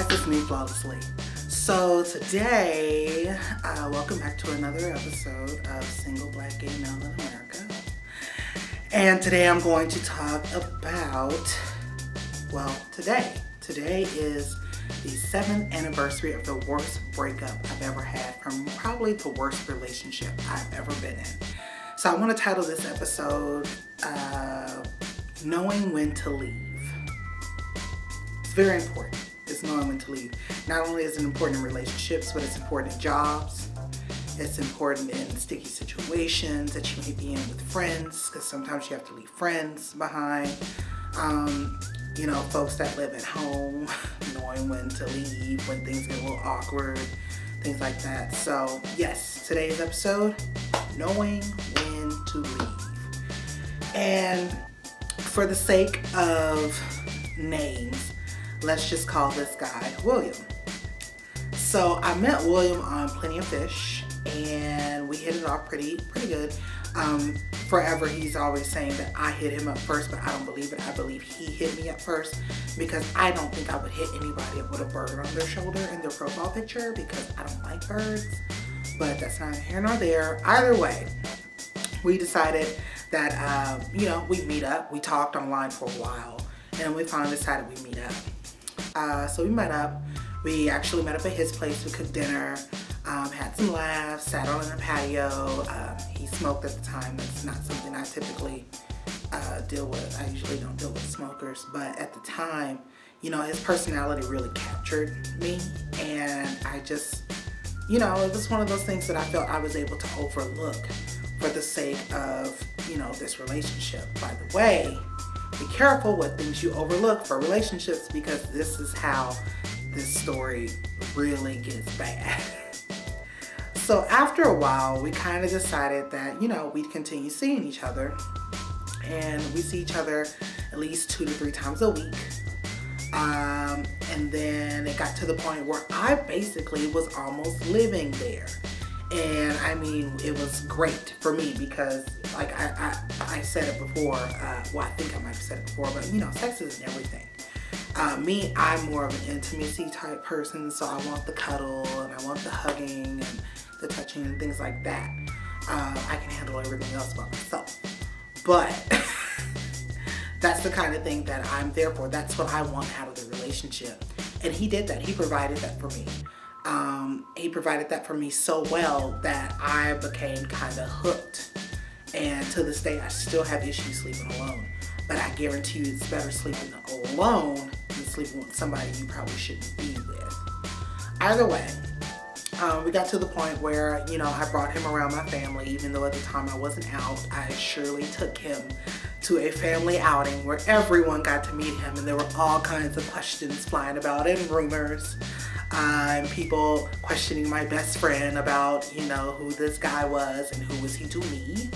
it's me, FlawlessLee. So today, welcome back to another episode of Single Black Gay Male in America. And today I'm going to talk about, today is the 7th anniversary of the worst breakup I've ever had from probably the worst relationship I've ever been in. So I want to title this episode, Knowing When to Leave. It's very important. It's knowing when to leave. Not only is it important in relationships, but it's important in jobs. It's important in sticky situations that you may be in with friends, because sometimes you have to leave friends behind. Folks that live at home, knowing when to leave, when things get a little awkward, things like that. So yes, today's episode, knowing when to leave. And for the sake of names, let's just call this guy William. So I met William on Plenty of Fish, and we hit it off pretty good. Forever, he's always saying that I hit him up first, but I don't believe it. I believe he hit me up first, because I don't think I would hit anybody up with a bird on their shoulder in their profile picture, because I don't like birds. But that's not here nor there. Either way, we decided that we'd meet up. We talked online for a while, and we finally decided we'd meet up. So we met up. We actually met up at his place. We cooked dinner, had some laughs, sat on a patio. He smoked at the time. That's not something I typically deal with. I usually don't deal with smokers. But at the time, his personality really captured me. And I just, it was one of those things that I felt I was able to overlook for the sake of, this relationship. By the way, be careful what things you overlook for relationships, because this is how this story really gets bad. So after a while, we kind of decided that, we'd continue seeing each other. And we see each other at least 2 to 3 times a week. And then it got to the point where I basically was almost living there. And I mean, it was great for me because, like I said it before, I think I might have said it before, but sex isn't everything. I'm more of an intimacy type person, so I want the cuddle and I want the hugging and the touching and things like that. I can handle everything else by myself. But that's the kind of thing that I'm there for. That's what I want out of the relationship. And he did that. He provided that for me. He provided that for me so well that I became kind of hooked. And to this day, I still have issues sleeping alone. But I guarantee you it's better sleeping alone than sleeping with somebody you probably shouldn't be with. Either way, we got to the point where, I brought him around my family, even though at the time I wasn't out. I surely took him to a family outing where everyone got to meet him, and there were all kinds of questions flying about and rumors. And people questioning my best friend about, who this guy was and who was he to me.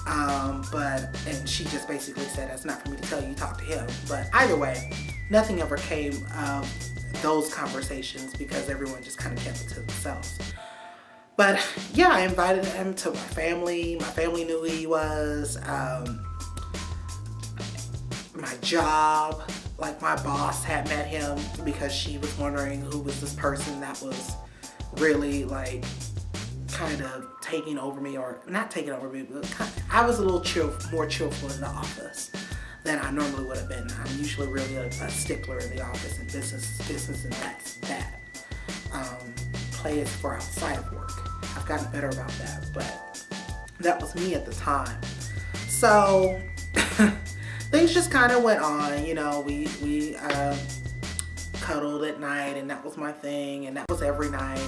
And she just basically said, that's not for me to tell you, talk to him. But either way, nothing ever came of those conversations because everyone just kind of kept it to themselves. But yeah, I invited him to my family. My family knew who he was. My job, like my boss had met him because she was wondering who was this person that was really like kind of taking over me, or not taking over me, but I was a little more cheerful in the office than I normally would have been. I'm usually really a stickler in the office, and business, and that's that. Play is for outside of work. I've gotten better about that, but that was me at the time. So things just kind of went on. We cuddled at night, and that was my thing, and that was every night.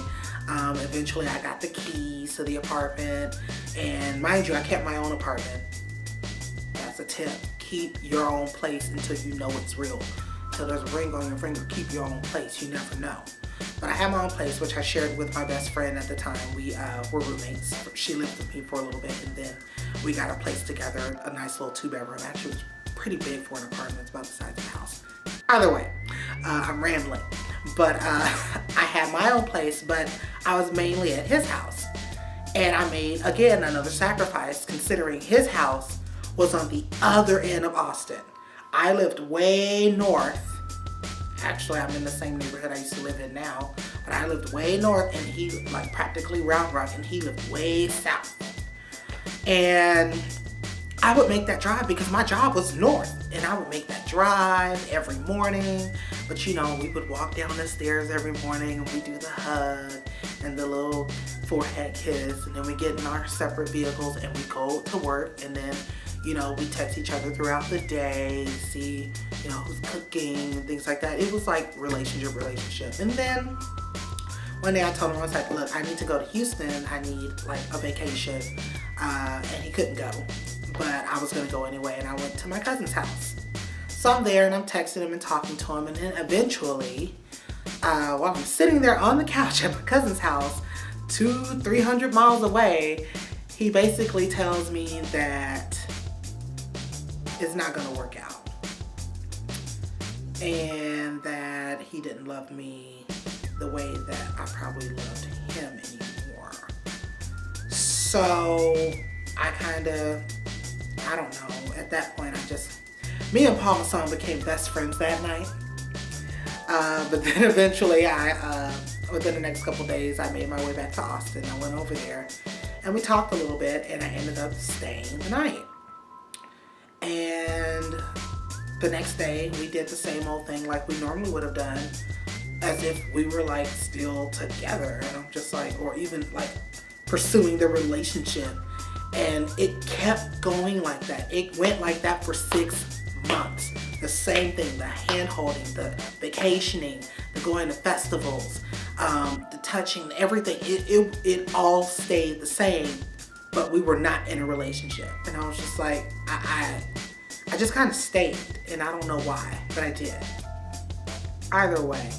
Eventually I got the keys to the apartment, and mind you, I kept my own apartment. That's a tip. Keep your own place until you know it's real. Until there's a ring on your finger, keep your own place. You never know. But I had my own place, which I shared with my best friend at the time. We were roommates. She lived with me for a little bit, and then we got a place together, a nice little 2-bedroom. Actually, it was pretty big for an apartment. It's about the size of a house. Either way, I'm rambling. But I had my own place, but I was mainly at his house. And I made, again, another sacrifice, considering his house was on the other end of Austin. I lived way north, Actually, I'm in the same neighborhood I used to live in now, but I lived way north and he like practically Round Rock, and he lived way south. And I would make that drive because my job was north, and I would make that drive every morning. But you know, we would walk down the stairs every morning and we do the hug and the little forehead kiss, and then we get in our separate vehicles and we go to work, and then, you know, we text each other throughout the day, see, you know, who's cooking and things like that. It was like relationship. And then one day I told him, I was like, look, I need to go to Houston. I need like a vacation. And he couldn't go, but I was going to go anyway. And I went to my cousin's house. So I'm there and I'm texting him and talking to him. And then eventually, while I'm sitting there on the couch at my cousin's house, 200-300 miles away, he basically tells me that it's not going to work out. And that he didn't love me the way that I probably loved him anymore. So I don't know, at that point me and Paul Masson became best friends that night. But then eventually within the next couple days, I made my way back to Austin. I went over there and we talked a little bit, and I ended up staying the night. And the next day we did the same old thing like we normally would have done, as if we were like still together. And I'm just like, or even like pursuing the relationship. And it kept going like that. It went like that for 6 months. The same thing, the hand holding, the vacationing, the going to festivals, the touching, everything. It all stayed the same, but we were not in a relationship. And I was just like, I just kind of stayed, and I don't know why, but I did. Either way,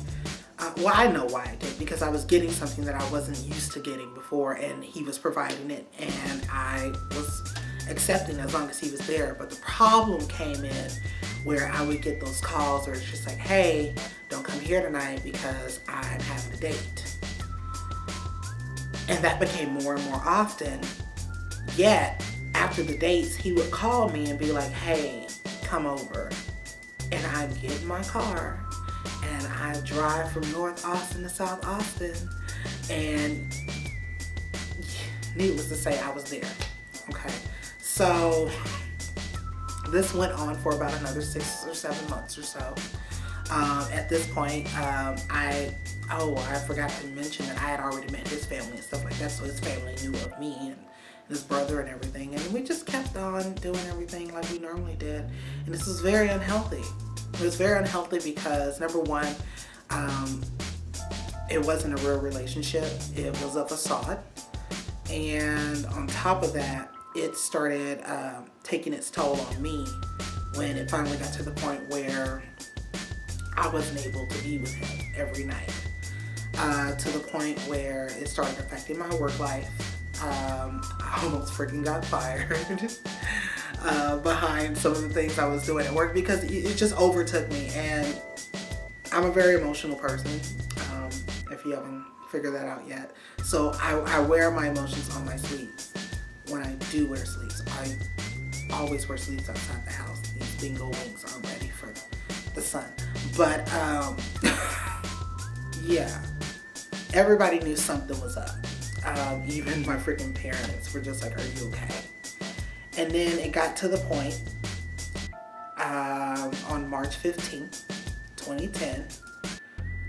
well, I know why I did, because I was getting something that I wasn't used to getting before, and he was providing it, and I was accepting as long as he was there. But the problem came in where I would get those calls where it's just like, hey, don't come here tonight because I'm having a date. And that became more and more often. Yet, after the dates, he would call me and be like, hey, come over. And I'd get in my car and I'd drive from North Austin to South Austin. And needless to say, I was there. Okay. So this went on for about another 6 or 7 months or so. At this point, I forgot to mention that I had already met his family and stuff like that. So his family knew of me and his brother and everything. And we just kept on doing everything like we normally did. And this was very unhealthy. It was very unhealthy because, number one, it wasn't a real relationship. It was a facade. And on top of that, it started taking its toll on me when it finally got to the point where I wasn't able to be with him every night. To the point where it started affecting my work life. I almost freaking got fired behind some of the things I was doing at work because it just overtook me. And I'm a very emotional person, if you haven't figured that out yet. So I wear my emotions on my sleeves. When I do wear sleeves, I always wear sleeves outside the house. These bingo wings are ready for the sun. But yeah, everybody knew something was up. Even my freaking parents were just like, are you okay? And then it got to the point on March 15th, 2010,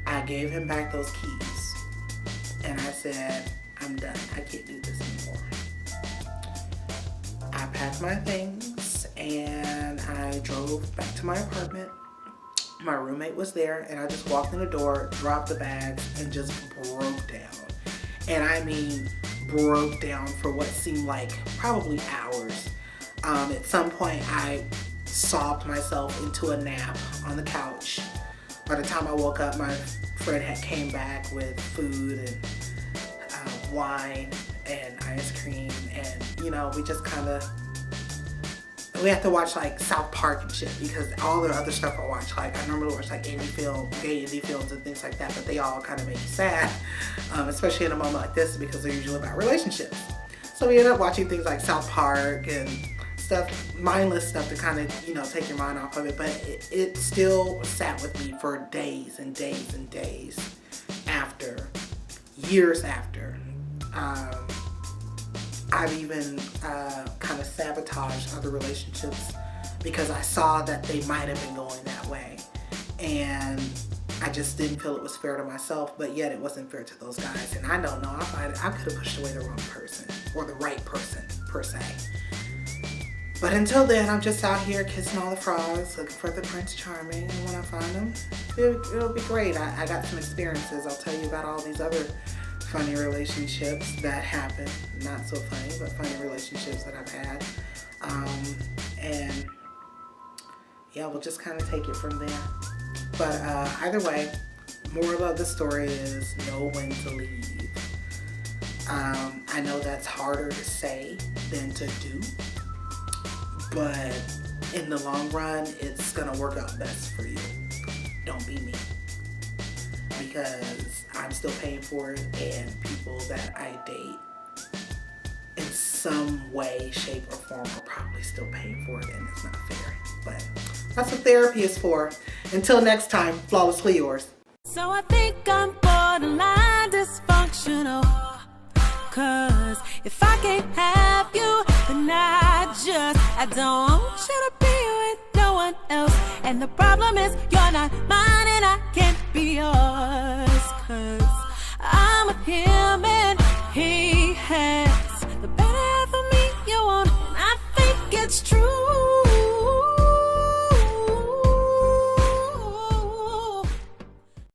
I gave him back those keys. And I said, I'm done. I can't do this anymore. I packed my things and I drove back to my apartment. My roommate was there and I just walked in the door, dropped the bags, and just broke down. And I mean broke down for what seemed like probably hours. At some point I sobbed myself into a nap on the couch. By the time I woke up, my friend had came back with food and wine and ice cream, and you know, we just kind of, we have to watch like South Park and shit because all the other stuff I watch, like I normally watch like gay indie films and things like that, but they all kind of make you sad, especially in a moment like this because they're usually about relationships. So we end up watching things like South Park and stuff stuff, mindless stuff to kind of, you know, take your mind off of it. But it still sat with me for days and days and days after, years after. I've even kind of sabotaged other relationships because I saw that they might have been going that way. And I just didn't feel it was fair to myself, but yet it wasn't fair to those guys. And I don't know, I could have pushed away the wrong person, or the right person, per se. But until then, I'm just out here kissing all the frogs, looking for the Prince Charming. And when I find him, it'll be great. I got some experiences. I'll tell you about all these other funny relationships that happen. Not so funny, but funny relationships that I've had. And yeah, we'll just kind of take it from there. But either way, moral of the story is know when to leave. I know that's harder to say than to do, but in the long run, it's gonna work out best for you. Don't be me, because I'm still paying for it, and people that I date in some way, shape, or form are probably still paying for it, and it's not fair. But that's what therapy is for. Until next time, flawlessly yours. So I think I'm borderline dysfunctional, 'cause if I can't have you, then I don't want you to be with no one else. And the problem is you're not mine and I can't be yours, 'cause I'm a hero.